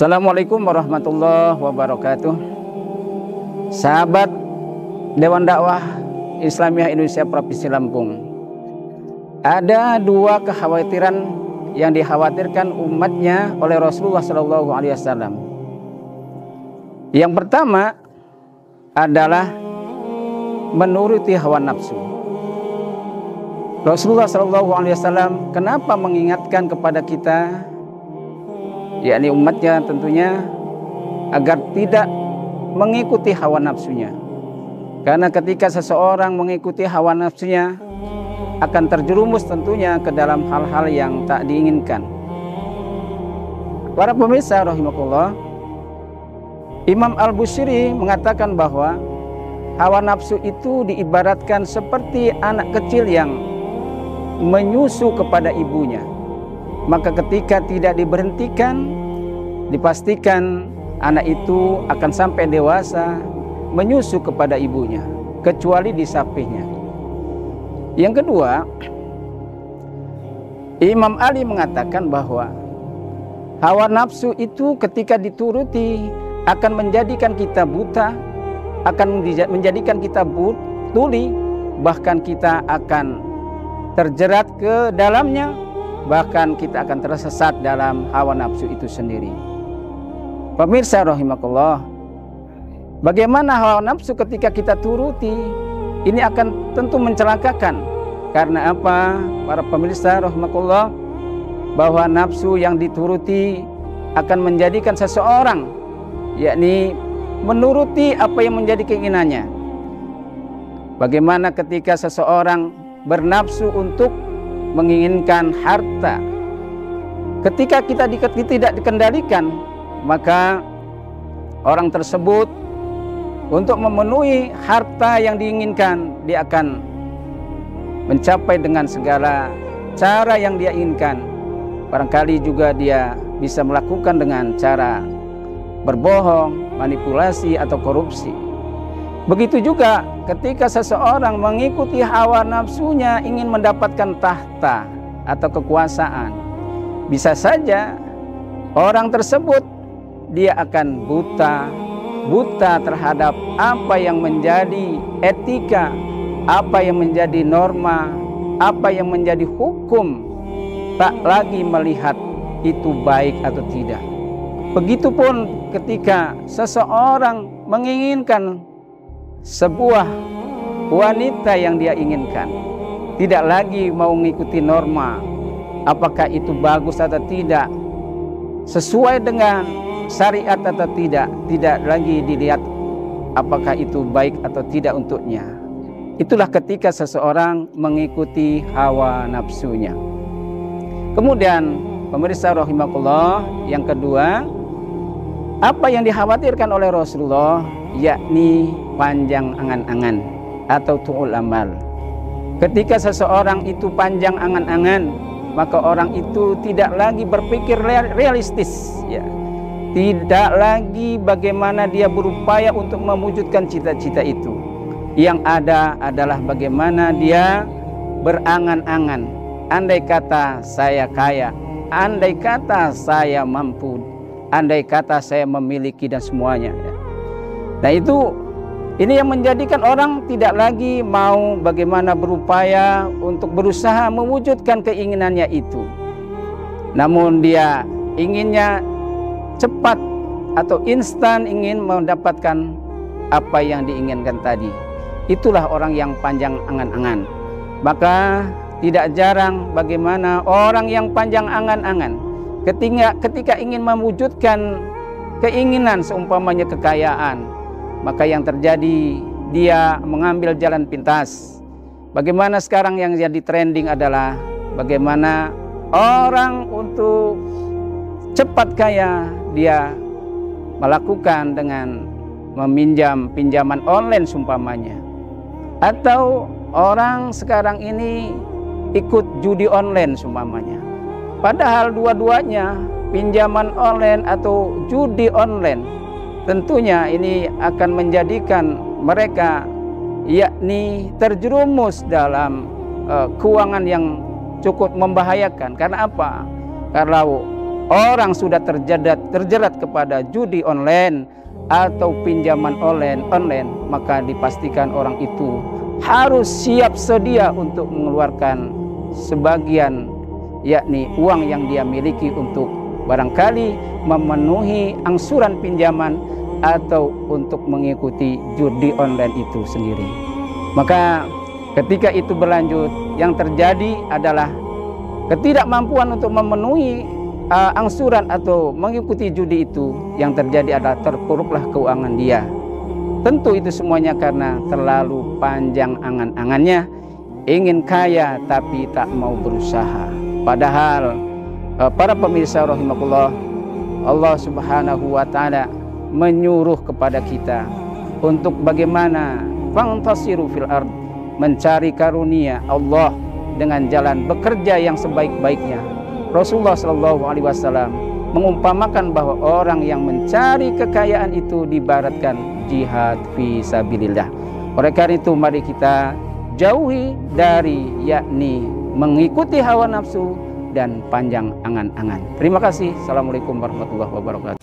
Assalamualaikum warahmatullahi wabarakatuh. Sahabat Dewan Dakwah Islamiyah Indonesia Provinsi Lampung, ada dua kekhawatiran yang dikhawatirkan umatnya oleh Rasulullah SAW. Yang pertama adalah menuruti hawa nafsu. Rasulullah SAW kenapa mengingatkan kepada kita, yakni umatnya tentunya, agar tidak mengikuti hawa nafsunya. Karena ketika seseorang mengikuti hawa nafsunya akan terjerumus tentunya ke dalam hal-hal yang tak diinginkan. Para pemirsa rahimakumullah, Imam Al-Bushiri mengatakan bahwa hawa nafsu itu diibaratkan seperti anak kecil yang menyusu kepada ibunya. Maka ketika tidak diberhentikan, dipastikan anak itu akan sampai dewasa menyusu kepada ibunya, kecuali disapihnya. Yang kedua, Imam Ali mengatakan bahwa hawa nafsu itu ketika dituruti akan menjadikan kita buta, akan menjadikan kita tuli, bahkan kita akan terjerat ke dalamnya, bahkan kita akan tersesat dalam hawa nafsu itu sendiri. Pemirsa rahimakumullah, bagaimana hawa nafsu ketika kita turuti ini akan tentu mencelakakan. Karena apa? Para pemirsa rahimakumullah, bahwa nafsu yang dituruti akan menjadikan seseorang, yakni menuruti apa yang menjadi keinginannya. Bagaimana ketika seseorang bernafsu untuk menginginkan harta, ketika kita tidak dikendalikan, maka orang tersebut untuk memenuhi harta yang diinginkan, dia akan mencapai dengan segala cara yang dia inginkan. Barangkali juga dia bisa melakukan dengan cara berbohong, manipulasi, atau korupsi. Begitu juga ketika seseorang mengikuti hawa nafsunya ingin mendapatkan tahta atau kekuasaan, bisa saja orang tersebut dia akan buta terhadap apa yang menjadi etika, apa yang menjadi norma, apa yang menjadi hukum, tak lagi melihat itu baik atau tidak. Begitupun ketika seseorang menginginkan sebuah wanita yang dia inginkan, tidak lagi mau mengikuti norma, apakah itu bagus atau tidak, sesuai dengan syariat atau tidak lagi dilihat apakah itu baik atau tidak untuknya. Itulah ketika seseorang mengikuti hawa nafsunya. Kemudian pemirsa rahimakumullah, yang kedua, apa yang dikhawatirkan oleh Rasulullah, yakni panjang angan-angan atau tu'ul amal. Ketika seseorang itu panjang angan-angan, maka orang itu tidak lagi berpikir realistis, ya. Tidak lagi bagaimana dia berupaya untuk mewujudkan cita-cita itu. Yang ada adalah bagaimana dia berangan-angan. Andai kata saya kaya, andai kata saya mampu, andai kata saya memiliki dan semuanya, ya. Nah ini yang menjadikan orang tidak lagi mau bagaimana berupaya untuk berusaha mewujudkan keinginannya itu. Namun dia inginnya cepat atau instan, ingin mendapatkan apa yang diinginkan tadi. Itulah orang yang panjang angan-angan. Maka tidak jarang bagaimana orang yang panjang angan-angan ketika ingin mewujudkan keinginan, seumpamanya kekayaan, maka yang terjadi dia mengambil jalan pintas. Bagaimana sekarang yang jadi trending adalah bagaimana orang untuk cepat kaya, dia melakukan dengan meminjam pinjaman online seumpamanya. Atau orang sekarang ini ikut judi online seumpamanya. Padahal dua-duanya, pinjaman online atau judi online, tentunya ini akan menjadikan mereka yakni terjerumus dalam keuangan yang cukup membahayakan. Karena apa? Karena orang sudah terjerat kepada judi online atau pinjaman online, maka dipastikan orang itu harus siap sedia untuk mengeluarkan sebagian, yakni uang yang dia miliki untuk barangkali memenuhi angsuran pinjaman atau untuk mengikuti judi online itu sendiri. Maka ketika itu berlanjut, yang terjadi adalah ketidakmampuan untuk memenuhi angsuran atau mengikuti judi itu. Yang terjadi adalah terpuruklah keuangan dia. Tentu itu semuanya karena terlalu panjang angan-angannya, ingin kaya tapi tak mau berusaha. Padahal para pemirsa rahimakumullah, Allah Subhanahu wa taala menyuruh kepada kita untuk bagaimana fantasiru fil ard, mencari karunia Allah dengan jalan bekerja yang sebaik-baiknya. Rasulullah Shallallahu Alaihi Wasallam mengumpamakan bahwa orang yang mencari kekayaan itu diibaratkan jihad fi sabilillah. Oleh karena itu mari kita jauhi dari yakni mengikuti hawa nafsu dan panjang angan-angan. Terima kasih. Assalamualaikum warahmatullahi wabarakatuh.